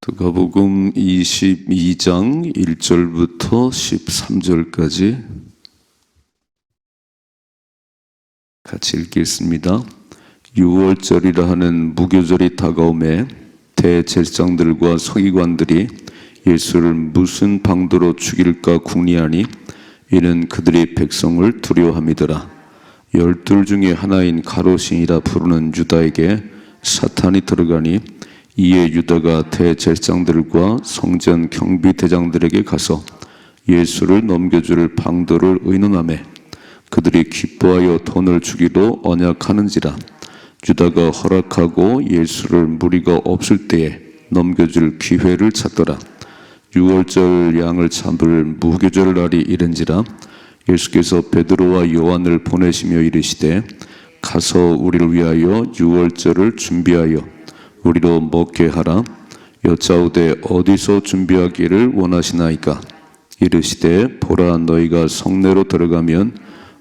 누가복음 22장 1절부터 13절까지 같이 읽겠습니다. 유월절이라 하는 무교절이 다가오매 대제사장들과 서기관들이 예수를 무슨 방도로 죽일까 궁리하니 이는 그들이 백성을 두려워함이더라. 12 중에 하나인 가롯신이라 부르는 유다에게 사탄이 들어가니 이에 유다가 대제사장들과 성전 경비대장들에게 가서 예수를 넘겨줄 방도를 의논하매 그들이 기뻐하여 돈을 주기로 언약하는지라. 유다가 허락하고 예수를 무리가 없을 때에 넘겨줄 기회를 찾더라. 유월절 양을 잡을 무교절 날이 이른지라. 예수께서 베드로와 요한을 보내시며 이르시되 가서 우리를 위하여 유월절을 준비하여 우리로 먹게 하라. 여짜오되 어디서 준비하기를 원하시나이까? 이르시되 보라, 너희가 성내로 들어가면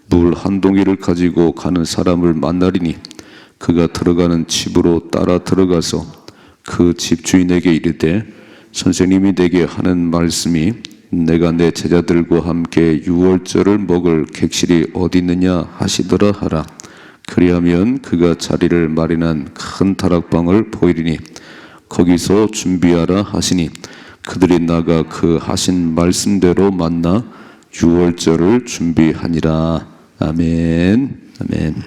물 한 동이를 가지고 가는 사람을 만나리니 그가 들어가는 집으로 따라 들어가서 그 집주인에게 이르되 선생님이 내게 하는 말씀이 내가 내 제자들과 함께 유월절을 먹을 객실이 어디 있느냐 하시더라 하라. 그리하면 그가 자리를 마련한 큰 다락방을 보이리니 거기서 준비하라 하시니 그들이 나가 그 하신 말씀대로 만나 유월절을 준비하니라. 아멘. 아멘.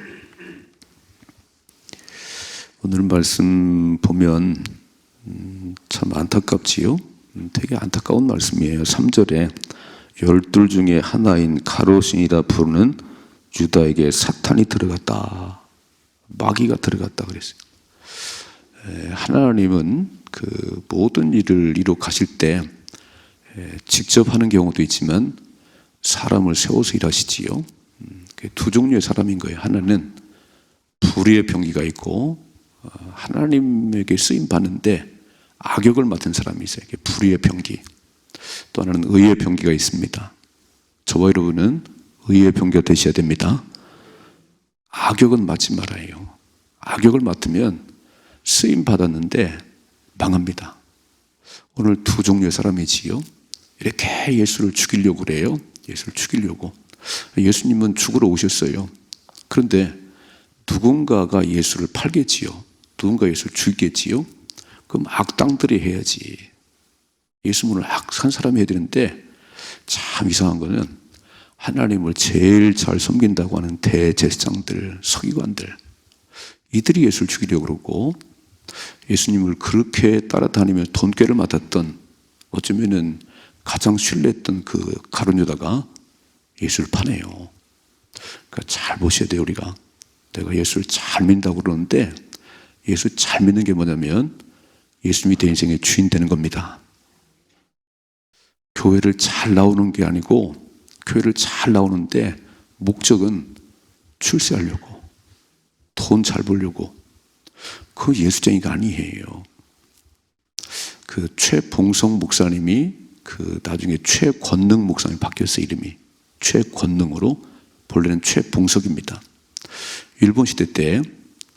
오늘 말씀 보면 참 안타깝지요. 되게 안타까운 말씀이에요. 3절에 12 중에 하나인 가롯신이라 부르는 유다에게 사탄이 들어갔다. 마귀가 들어갔다 그랬어요. 하나님은 그 모든 일을 이루어 가실 때 직접 하는 경우도 있지만 사람을 세워서 일하시지요. 두 종류의 사람인 거예요. 하나는 불의의 병기가 있고 하나님에게 쓰임 받는데 악역을 맡은 사람이 있어요. 불의의 병기. 또 하나는 의의 병기가 있습니다. 저와 여러분은 의의 병기가 되셔야 됩니다. 악역은 맡지 말아요. 악역을 맡으면 쓰임 받았는데 망합니다. 오늘 두 종류의 사람이지요. 이렇게 예수를 죽이려고 그래요. 예수를 죽이려고. 예수님은 죽으러 오셨어요. 그런데 누군가가 예수를 팔겠지요. 누군가 예수를 죽이겠지요. 그럼 악당들이 해야지. 예수님을 악한 사람이 해야 되는데 참 이상한 거는 하나님을 제일 잘 섬긴다고 하는 대제사장들, 서기관들, 이들이 예수를 죽이려고 그러고 예수님을 그렇게 따라다니며 돈꾀를 맡았던, 어쩌면은 가장 신뢰했던 그 가룟 유다가 예수를 파네요. 그러니까 잘 보셔야 돼요. 우리가 내가 예수를 잘 믿는다고 그러는데 예수 잘 믿는 게 뭐냐면 예수님이 내 인생의 주인 되는 겁니다. 교회를 잘 나오는 게 아니고 교회를 잘 나오는데 목적은 출세하려고, 돈 잘 벌려고. 그 예수쟁이가 아니에요. 그 최봉성 목사님이 그 나중에 최권능 목사님 바뀌었어요. 이름이 최권능으로, 본래는 최봉석입니다. 일본 시대 때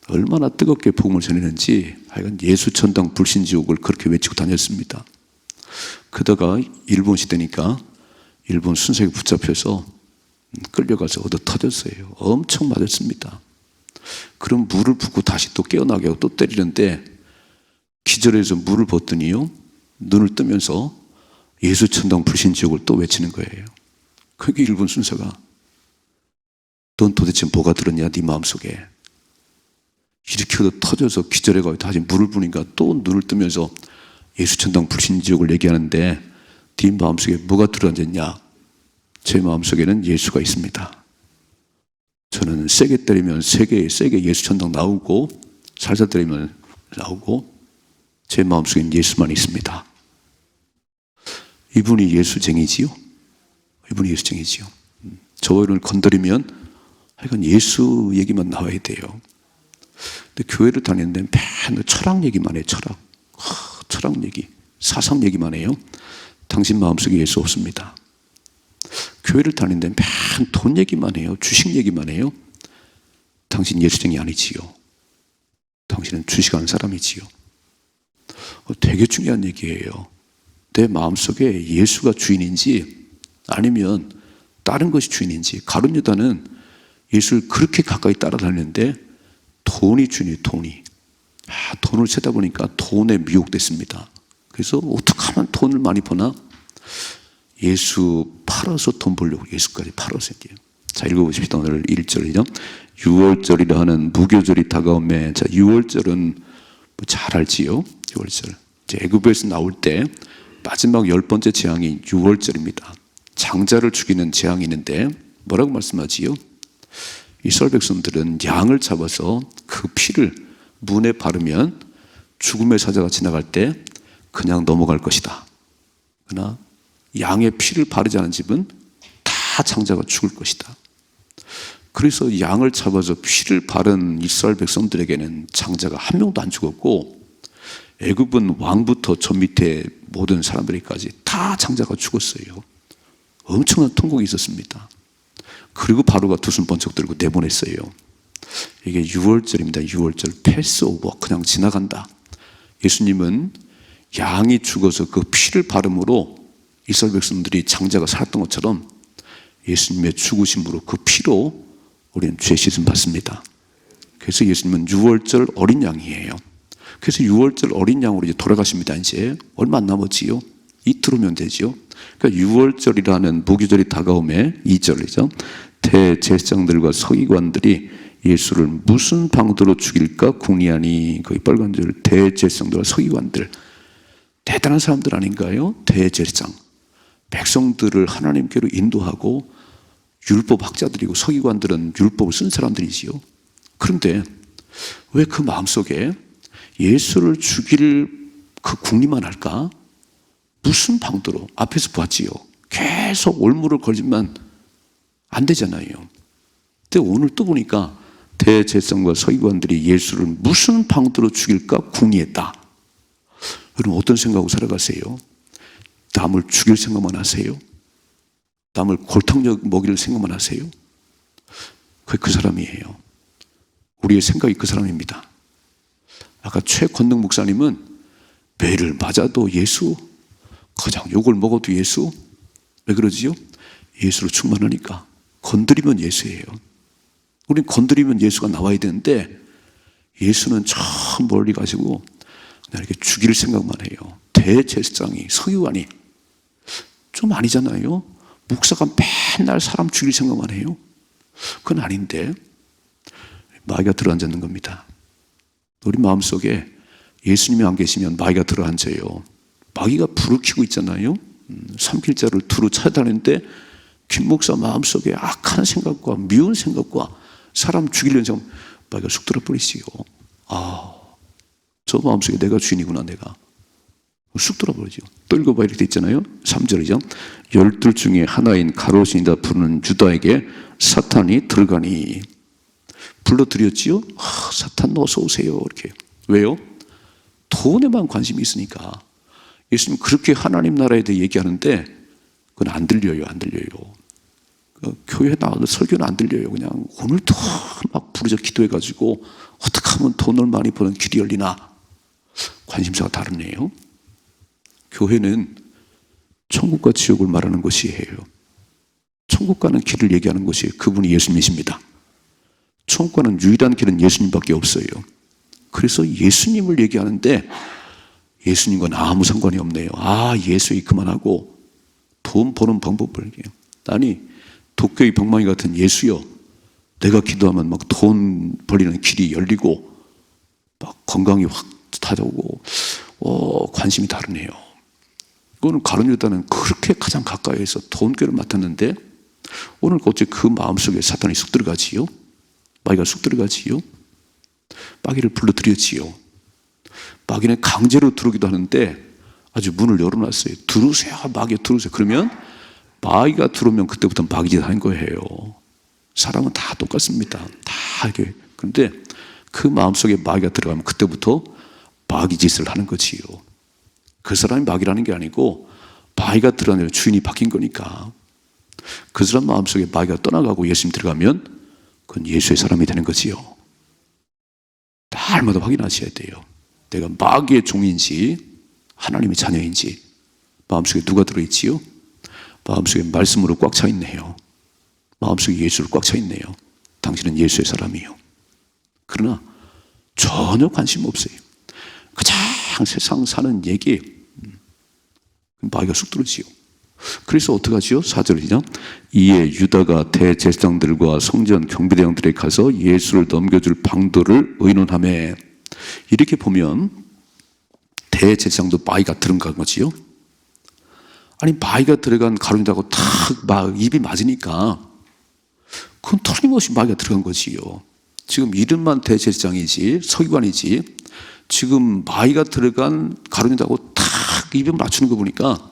얼마나 뜨겁게 복음을 전했는지 하여간 예수천당 불신지옥을 그렇게 외치고 다녔습니다. 그러다가 일본 시대니까 일본 순사에 붙잡혀서 끌려가서 얻어 터졌어요. 엄청 맞았습니다. 그럼 물을 붓고 다시 또 깨어나게 하고 또 때리는데 기절해서 물을 붓더니요, 눈을 뜨면서 예수천당 불신지옥을 또 외치는 거예요. 그게 일본 순사가 넌 도대체 뭐가 들었냐 네 마음속에. 이렇게 얻어 터져서 기절해가지고 다시 물을 부니까 또 눈을 뜨면서 예수천당 불신지옥을 얘기하는데 네 마음속에 뭐가 들어앉았냐. 제 마음속에는 예수가 있습니다. 저는 세게 때리면 세게 예수천당 나오고 살살 때리면 나오고 제 마음속에는 예수만 있습니다. 이분이 예수쟁이지요. 이분이 예수쟁이지요. 저와 여러분을 건드리면 하여간 예수 얘기만 나와야 돼요. 근데 교회를 다니는데 맨날 철학 얘기만 해요. 철학 얘기, 사상 얘기만 해요. 당신 마음속에 예수 없습니다. 교회를 다니는데 맨 돈 얘기만 해요. 주식 얘기만 해요. 당신 예수쟁이 아니지요. 당신은 주식하는 사람이지요. 되게 중요한 얘기예요. 내 마음속에 예수가 주인인지 아니면 다른 것이 주인인지. 가룟 유다는 예수를 그렇게 가까이 따라다니는데 돈이 주인이에요. 돈을 세다 보니까 돈에 미혹됐습니다. 그래서 어떻게 하면 돈을 많이 버나? 예수 팔아서 돈 벌려고 예수까지 팔아서 이제. 자, 읽어보십시다. 오늘 1절이죠. 6월절이라 하는 무교절이 다가오매. 자, 6월절은 잘 알지요. 6월절. 애굽에서 나올 때 마지막 10번째 재앙이 6월절입니다. 장자를 죽이는 재앙이 있는데 뭐라고 말씀하지요? 이스라엘 백성들은 양을 잡아서 그 피를 문에 바르면 죽음의 사자가 지나갈 때 그냥 넘어갈 것이다. 그러나 양의 피를 바르지 않은 집은 다 장자가 죽을 것이다. 그래서 양을 잡아서 피를 바른 이스라엘 백성들에게는 장자가 한 명도 안 죽었고, 애굽은 왕부터 저 밑에 모든 사람들에게까지 다 장자가 죽었어요. 엄청난 통곡이 있었습니다. 그리고 바로가 두 손 번쩍 들고 내보냈어요. 이게 6월절입니다. 6월절 패스오버, 그냥 지나간다. 예수님은 양이 죽어서 그 피를 바름으로 이스라엘 백성들이 장자가 살았던 것처럼 예수님의 죽으심으로 그 피로 우리는 죄 씻음 받습니다. 그래서 예수님은 6월절 어린 양이에요. 그래서 6월절 어린 양으로 이제 돌아가십니다. 이제 얼마 안 남았지요? 이틀 후면 되지요. 그러니까 6월절이라는 무교절이 다가오매 2절이죠. 대제사장들과 서기관들이 예수를 무슨 방도로 죽일까 궁리하니. 거기 빨간 줄 대제사장들과 서기관들, 대단한 사람들 아닌가요? 대제사장, 백성들을 하나님께로 인도하고 율법 학자들이고 서기관들은 율법을 쓴 사람들이지요. 그런데 왜 그 마음속에 예수를 죽일 그 궁리만 할까? 무슨 방도로? 앞에서 봤지요. 계속 올무를 걸지만 안 되잖아요. 근데 오늘 또 보니까 대제사장과 서기관들이 예수를 무슨 방도로 죽일까 궁리했다. 여러분 어떤 생각하고 살아가세요? 남을 죽일 생각만 하세요? 남을 골탕 먹일 생각만 하세요? 그게 그 사람이에요. 우리의 생각이 그 사람입니다. 아까 최권능 목사님은 매를 맞아도 예수, 그냥 욕을 먹어도 예수. 왜 그러지요? 예수로 충만하니까. 건드리면 예수예요. 우린 건드리면 예수가 나와야 되는데 예수는 저 멀리 가지고 그냥 이렇게 죽일 생각만 해요. 대제사장이, 서기관이 좀 아니잖아요. 목사가 맨날 사람 죽일 생각만 해요. 그건 아닌데 마귀가 들어앉는 겁니다. 우리 마음속에 예수님이 안 계시면 마귀가 들어앉아요. 마귀가 불을 켜고 있잖아요. 삼킬자를 두루 찾아다니는데 김 목사 마음속에 악한 생각과 미운 생각과 사람 죽이려는 생각, 마귀가 쑥 들어버리지요. 저 마음속에 내가 주인이구나. 내가 쑥 들어버리죠. 또 읽어봐. 이렇게 돼 있잖아요. 3절이죠. 12 중에 하나인 가롯이다 부르는 유다에게 사탄이 들어가니. 불러드렸지요. 사탄 어서 오세요. 이렇게. 왜요? 돈에만 관심이 있으니까. 예수님 그렇게 하나님 나라에 대해 얘기하는데 그건 안 들려요. 안 들려요. 교회 나와도 설교는 안 들려요. 그냥 오늘도 막 부르짖어 기도해가지고 어떻게 하면 돈을 많이 버는 길이 열리나. 관심사가 다르네요. 교회는 천국과 지옥을 말하는 것이에요. 천국 가는 길을 얘기하는 것이 그분이 예수님이십니다. 천국 가는 유일한 길은 예수님밖에 없어요. 그래서 예수님을 얘기하는데 예수님과는 아무 상관이 없네요. 예수 얘기 그만하고 돈 버는 방법을 얘기해요. 아니 도쿄의 방망이 같은 예수여, 내가 기도하면 막 돈 벌리는 길이 열리고 막 건강이 확 찾아오고 관심이 다르네요. 이거는 가룟 유다는 그렇게 가장 가까이에서 돈꾀를 맡았는데 오늘 어째 그 마음속에 사탄이 쑥 들어가지요? 마귀가 쑥 들어가지요? 마귀를 불러들였지요. 마귀는 강제로 들어오기도 하는데 아주 문을 열어놨어요. 들어오세요. 마귀 들어오세요. 그러면 마귀가 들어오면 그때부터 마귀 짓 하는 거예요. 사람은 다 똑같습니다. 다 이게. 그런데 그 마음속에 마귀가 들어가면 그때부터 마귀 짓을 하는 거지요. 그 사람이 마귀라는 게 아니고 마귀가 들어가면 주인이 바뀐 거니까. 그 사람 마음속에 마귀가 떠나가고 예수님 들어가면 그건 예수의 사람이 되는 거지요. 날마다 확인하셔야 돼요. 내가 마귀의 종인지 하나님의 자녀인지 마음속에 누가 들어있지요? 마음속에 말씀으로 꽉 차 있네요. 마음속에 예수를 꽉 차 있네요. 당신은 예수의 사람이요. 그러나 전혀 관심 없어요. 가장 세상 사는 얘기 마귀가 쑥 들어지요. 그래서 어떡하지요? 4절이죠. 이에 유다가 대제사장들과 성전 경비대장들에 가서 예수를 넘겨줄 방도를 의논하매. 이렇게 보면 대제사장도 마귀가 들어간 거지요. 아니 마귀가 들어간 가론유다하고 탁 막 입이 맞으니까 그건 틀림없이 마귀가 들어간 거지요. 지금 이름만 대제사장이지 서기관이지 지금 마귀가 들어간 가론유다하고 탁 입을 맞추는 거 보니까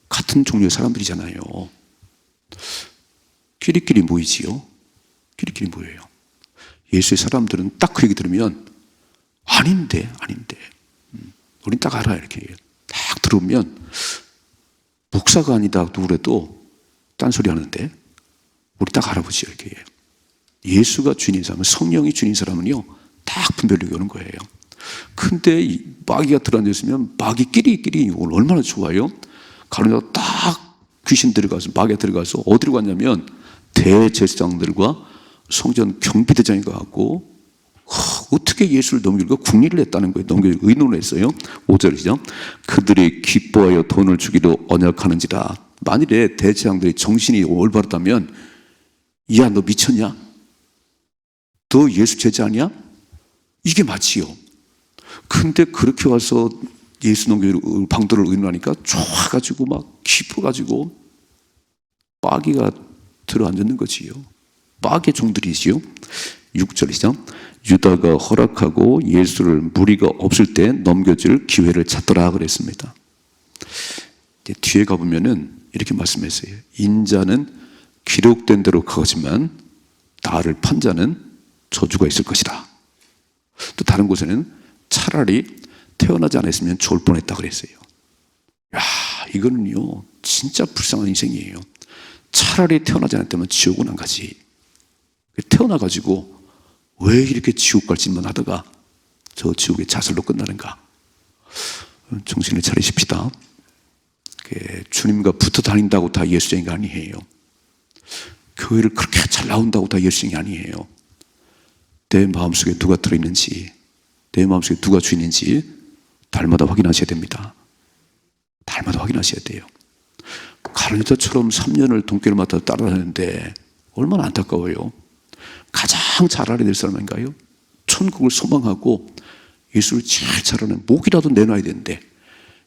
같은 종류의 사람들이잖아요. 끼리끼리 모이지요. 끼리끼리 모여요. 예수의 사람들은 딱 그 얘기 들으면 아닌데 우린 딱 알아. 이렇게 딱 들으면 목사가 아니다 누구래도 딴소리 하는데 우리 딱 알아보지요. 이렇게 예수가 주인인 사람은, 성령이 주인인 사람은요 딱 분별력이 오는 거예요. 근데 마귀가 들어앉았으면 마귀끼리 얼마나 좋아요. 가론유다가 딱 귀신 들어가서 마귀가 들어가서 어디로 갔냐면 대제사장들과 성전 경비대장이 가고 어떻게 예수를 넘기고 궁리를 했다는 거예요. 넘겨 의논을 했어요. 5절이죠. 그들이 기뻐하여 돈을 주기로 언약하는지라. 만일에 대제사장들이 정신이 올바르다면 야 너 미쳤냐? 너 예수 제자 아니야? 이게 맞지요. 근데 그렇게 와서 예수 넘길 방도를 의논하니까 좋아가지고 막 기뻐가지고 마귀가 들어앉는 거지요. 마귀의 종들이지요. 6절이죠. 유다가 허락하고 예수를 무리가 없을 때 넘겨줄 기회를 찾더라 그랬습니다. 뒤에 가보면은 이렇게 말씀했어요. 인자는 기록된 대로 가지만 나를 판 자는 저주가 있을 것이다. 또 다른 곳에는 차라리 태어나지 않았으면 좋을 뻔했다 그랬어요. 야, 이거는요 진짜 불쌍한 인생이에요. 차라리 태어나지 않았다면 지옥은 안 가지. 태어나가지고 왜 이렇게 지옥 갈 짓만 하다가 저 지옥의 자살로 끝나는가. 정신을 차리십시다. 주님과 붙어 다닌다고 다 예수쟁이가 아니에요. 교회를 그렇게 잘 나온다고 다 예수쟁이 아니에요. 내 마음속에 누가 들어있는지, 내 마음속에 누가 주인인지 달마다 확인하셔야 됩니다. 달마다 확인하셔야 돼요. 가론유다처럼 3년을 동교를 맡아 따라다녔는데 얼마나 안타까워요. 가장 잘 알아야 될 사람인가요? 천국을 소망하고 예수를 제일 잘 아는 목이라도 내놔야 되는데,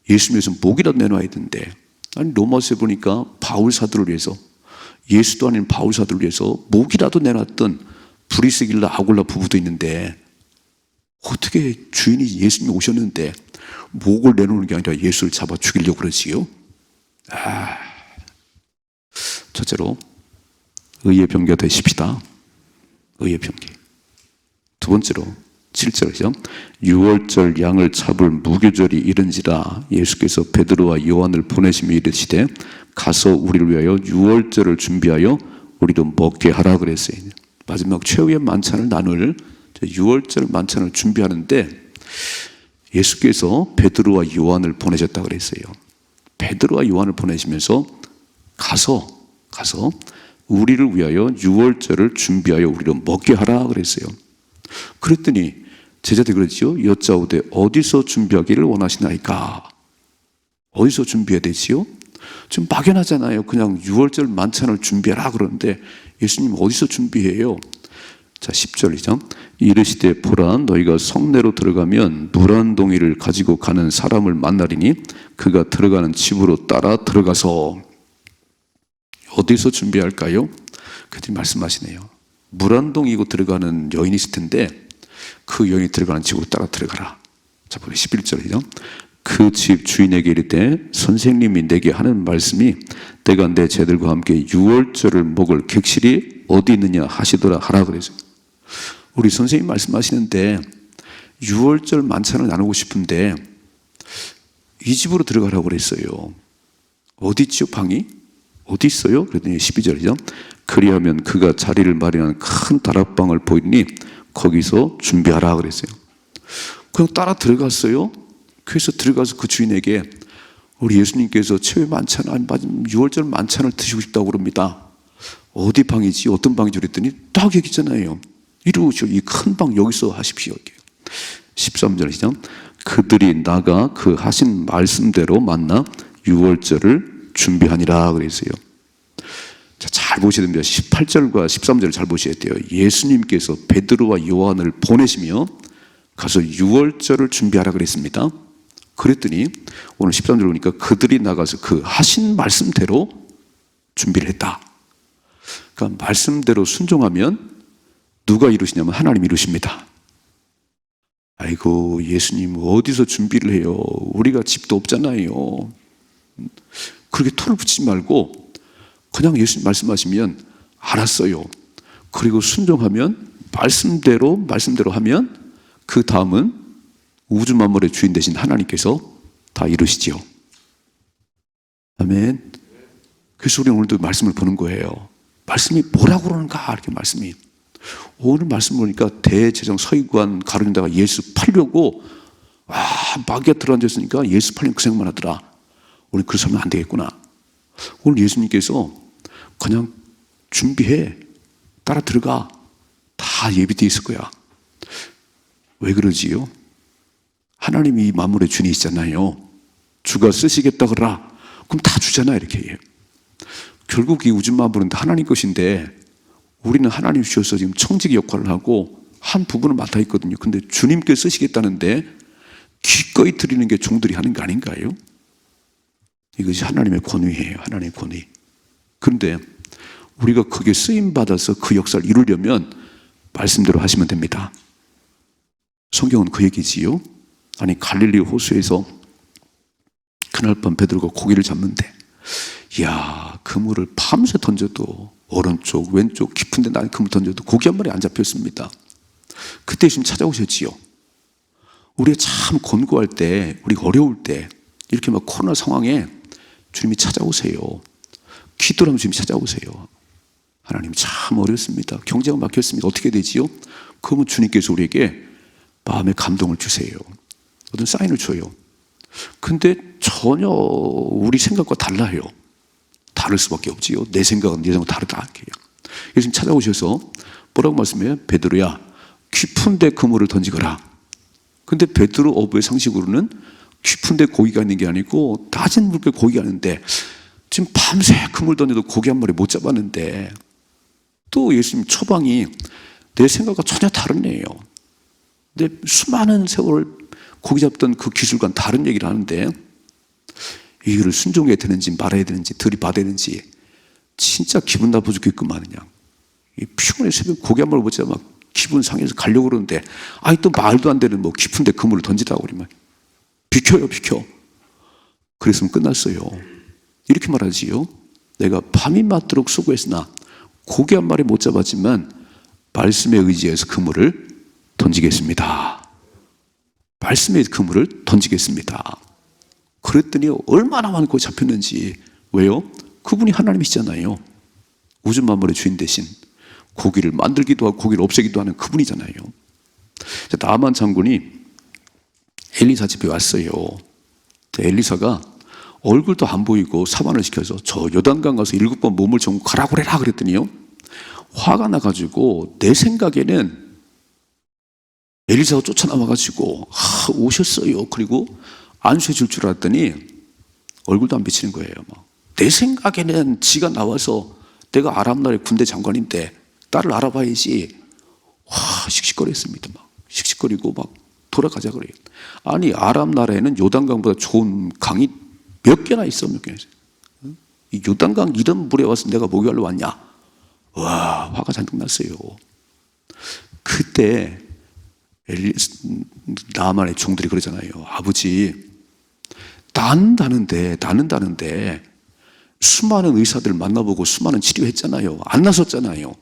예수 위해서 목이라도 내놔야 되는데, 아니 로마서에 보니까 바울 사도를 위해서, 예수도 아닌 바울 사도를 위해서 목이라도 내놨던 브리스길라 아굴라 부부도 있는데 어떻게 주인이 예수님이 오셨는데 목을 내놓는 게 아니라 예수를 잡아 죽이려고 그러지요? 첫째로 의의 병기가 되십시다. 의의 병기. 두 번째로 7절이죠. 6월절 양을 잡을 무교절이 이른지라 예수께서 베드로와 요한을 보내시며 이르시되 가서 우리를 위하여 6월절을 준비하여 우리도 먹게 하라 그랬어요. 마지막 최후의 만찬을 나눌 6월절 만찬을 준비하는데 예수께서 베드로와 요한을 보내셨다 그랬어요. 베드로와 요한을 보내시면서 가서 우리를 위하여 6월절을 준비하여 우리로 먹게 하라 그랬어요. 그랬더니 제자들이 그러지요. 여짜오되 어디서 준비하기를 원하시나이까? 어디서 준비해야 되지요? 지금 막연하잖아요. 그냥 6월절 만찬을 준비하라 그러는데 예수님 어디서 준비해요? 자, 10절이죠. 이르시되 보라 너희가 성내로 들어가면 물 한 동이를 가지고 가는 사람을 만나리니 그가 들어가는 집으로 따라 들어가서. 어디서 준비할까요? 그들이 말씀하시네요. 물 한 동이고 들어가는 여인이 있을 텐데 그 여인이 들어가는 집으로 따라 들어가라. 자, 보세요. 11절이죠. 그 집 주인에게 이르되 선생님이 내게 하는 말씀이 내가 내 제들과 함께 6월절을 먹을 객실이 어디 있느냐 하시더라 하라 그래서 우리 선생님 말씀하시는데 6월절 만찬을 나누고 싶은데 이 집으로 들어가라고 그랬어요. 어디 있지요? 방이? 어디 있어요? 그랬더니 12절이죠. 그리하면 그가 자리를 마련한 큰 다락방을 보이니 거기서 준비하라 그랬어요. 그냥 따라 들어갔어요. 그래서 들어가서 그 주인에게 우리 예수님께서 최후의 만찬, 아니 유월절 만찬을 드시고 싶다고 그럽니다. 어디 방이지? 어떤 방이지? 그랬더니 딱 여기 있잖아요. 이루시오. 이 큰 방 여기서 하십시오. 13절 시작. 그들이 나가 그 하신 말씀대로 만나 유월절을 준비하니라 그랬어요. 자, 잘 보셔야 됩니다. 18절과 13절을 잘 보셔야 돼요. 예수님께서 베드로와 요한을 보내시며 가서 유월절을 준비하라 그랬습니다. 그랬더니 오늘 13절 보니까 그들이 나가서 그 하신 말씀대로 준비를 했다. 그러니까 말씀대로 순종하면 누가 이루시냐면 하나님 이루십니다. 아이고 예수님 어디서 준비를 해요? 우리가 집도 없잖아요. 그렇게 토를 붙이지 말고 그냥 예수님 말씀하시면 알았어요. 그리고 순종하면 말씀대로 하면 그 다음은 우주 만물의 주인 되신 하나님께서 다 이루시지요. 아멘. 그래서 우리 오늘도 말씀을 보는 거예요. 말씀이 뭐라고 그러는가 이렇게 말씀이. 오늘 말씀 보니까 대제정 서기관 가룟 유다가 예수 팔려고 마귀가 들어앉았으니까 예수 팔린 그 생각만 하더라. 우리 그렇게 하면 안 되겠구나. 오늘 예수님께서 그냥 준비해. 따라 들어가. 다 예비되어 있을 거야. 왜 그러지요? 하나님이 이 만물의 주인이시잖아요. 주가 쓰시겠다 그러라. 그럼 다 주잖아 이렇게. 결국 이 우주 만물은 다 하나님 것인데 우리는 하나님 주셔서 지금 청지기 역할을 하고 한 부분을 맡아 있거든요. 근데 주님께 쓰시겠다는데 기꺼이 드리는 게 종들이 하는 거 아닌가요? 이것이 하나님의 권위예요. 하나님의 권위. 그런데 우리가 그게 쓰임받아서 그 역사를 이루려면 말씀대로 하시면 됩니다. 성경은 그 얘기지요. 아니 갈릴리 호수에서 그날 밤 베드로가 고기를 잡는데 이야 그물을 밤새 던져도 오른쪽 왼쪽 깊은 데 난 그물 던져도 고기 한 마리 안 잡혔습니다. 그때 예수님 찾아오셨지요. 우리가 참 곤고할 때 우리가 어려울 때 이렇게 막 코로나 상황에 주님이 찾아오세요. 기도하면 주님이 찾아오세요. 하나님 참 어렵습니다. 경제가 막혔습니다. 어떻게 되지요? 그러면 주님께서 우리에게 마음의 감동을 주세요. 어떤 사인을 줘요. 근데 전혀 우리 생각과 달라요. 다를 수밖에 없지요. 내 생각은 내 생각은 다르다. 예수님 찾아오셔서 뭐라고 말씀해요? 베드로야 깊은 데 그물을 던지거라. 근데 베드로 어부의 상식으로는 깊은 데 고기가 있는 게 아니고 낮은 물결 고기가 있는데 지금 밤새 그물 던져도 고기 한 마리 못 잡았는데 또 예수님 처방이 내 생각과 전혀 다른 애예요. 근데 수많은 세월을 고기 잡던 그 기술과는 다른 얘기를 하는데 이거를 순종해야 되는지 말아야 되는지 들이받아야 되는지 진짜 기분 나빠 죽겠구만 그냥. 피곤해 새벽 고기 한 마리 못 잡아 막 기분 상해서 가려고 그러는데 아이 또 말도 안 되는 뭐 깊은데 그물을 던지라고 그러면 비켜요 비켜. 그랬으면 끝났어요. 이렇게 말하지요. 내가 밤이 맞도록 수고했으나 고기 한 마리 못 잡았지만 말씀에 의지해서 그물을 던지겠습니다. 말씀의 그물을 던지겠습니다. 그랬더니 얼마나 많고 잡혔는지. 왜요? 그분이 하나님이시잖아요. 우주 만물의 주인 대신 고기를 만들기도 하고 고기를 없애기도 하는 그분이잖아요. 나만 장군이 엘리사 집에 왔어요. 엘리사가 얼굴도 안 보이고 사반을 시켜서 저 요단강 가서 7번 몸을 정고 가라고 그래라 그랬더니요. 화가 나가지고 내 생각에는 엘리사가 쫓아나와가지고 오셨어요. 그리고 안수해 줄 줄 알았더니 얼굴도 안 비치는 거예요. 내 생각에는 지가 나와서 내가 아람 나라의 군대 장관인데 딸을 알아봐야지. 씩씩거렸습니다. 막 씩씩거리고 막 돌아가자 그래요. 아니 아람 나라에는 요단강보다 좋은 강이 몇 개나 있어. 몇 개나 있어요. 이 요단강 이런 물에 와서 내가 목욕하러 왔냐. 와 화가 잔뜩 났어요. 그때 나만의 종들이 그러잖아요. 아버지 나는 다는데 수많은 의사들 만나보고 수많은 치료했잖아요. 안 나섰잖아요.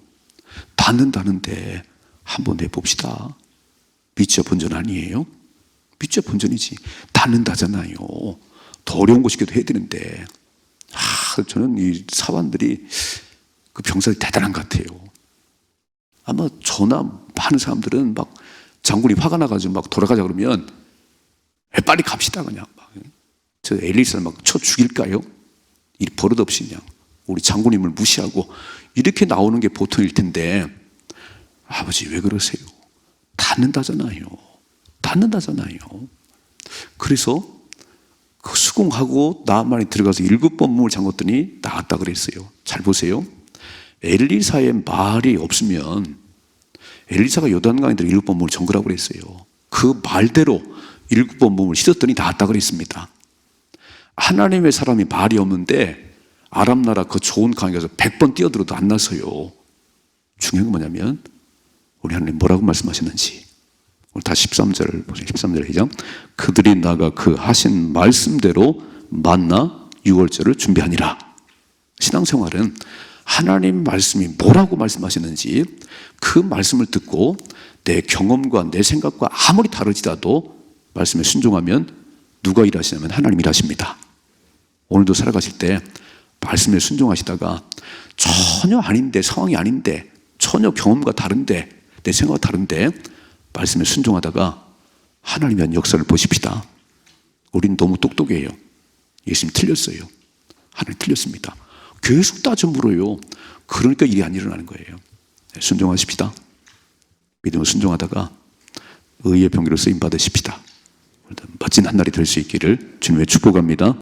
다는데 한번 해봅시다. 믿자 본전 아니에요? 믿자 본전이지. 다는다잖아요. 더 어려운 곳이기도 해야 되는데 저는 이 사관들이 그 병사들이 대단한 것 같아요. 아마 저나 많은 사람들은 막 장군이 화가 나가지고 막 돌아가자 그러면 빨리 갑시다 그냥. 저 엘리사를 막 쳐 죽일까요? 이 버릇없이 그냥 우리 장군님을 무시하고 이렇게 나오는 게 보통일 텐데, 아버지 왜 그러세요? 닿는다잖아요. 그래서 그 수궁하고 나만이 들어가서 7번 문을 잠궜더니 나갔다 그랬어요. 잘 보세요. 엘리사의 말이 없으면, 엘리사가 요단강에 들어 7번 문을 잠그라고 그랬어요. 그 말대로 7번 문을 씻었더니 나갔다 그랬습니다. 하나님의 사람이 말이 없는데 아람 나라 그 좋은 강에 가서 100번 뛰어들어도 안 나서요. 중요한 건 뭐냐면 우리 하나님 뭐라고 말씀하셨는지. 오늘 다 13절 보세요. 13절 시작. 그들이 나가 그 하신 말씀대로 만나 유월절을 준비하니라. 신앙생활은 하나님 말씀이 뭐라고 말씀하시는지 그 말씀을 듣고 내 경험과 내 생각과 아무리 다르지라도 말씀에 순종하면 누가 일하시냐면 하나님 일하십니다. 오늘도 살아가실 때 말씀에 순종하시다가 전혀 아닌데, 상황이 아닌데, 전혀 경험과 다른데, 내 생각과 다른데 말씀에 순종하다가 하나님의 한 역사를 보십시다. 우린 너무 똑똑해요. 예수님 틀렸어요. 하나님 틀렸습니다. 계속 따져 물어요. 그러니까 일이 안 일어나는 거예요. 순종하십시다. 믿음으로 순종하다가 의의 병기로 쓰임 받으십시다. 멋진 한 날이 될 수 있기를 주님의 축복합니다.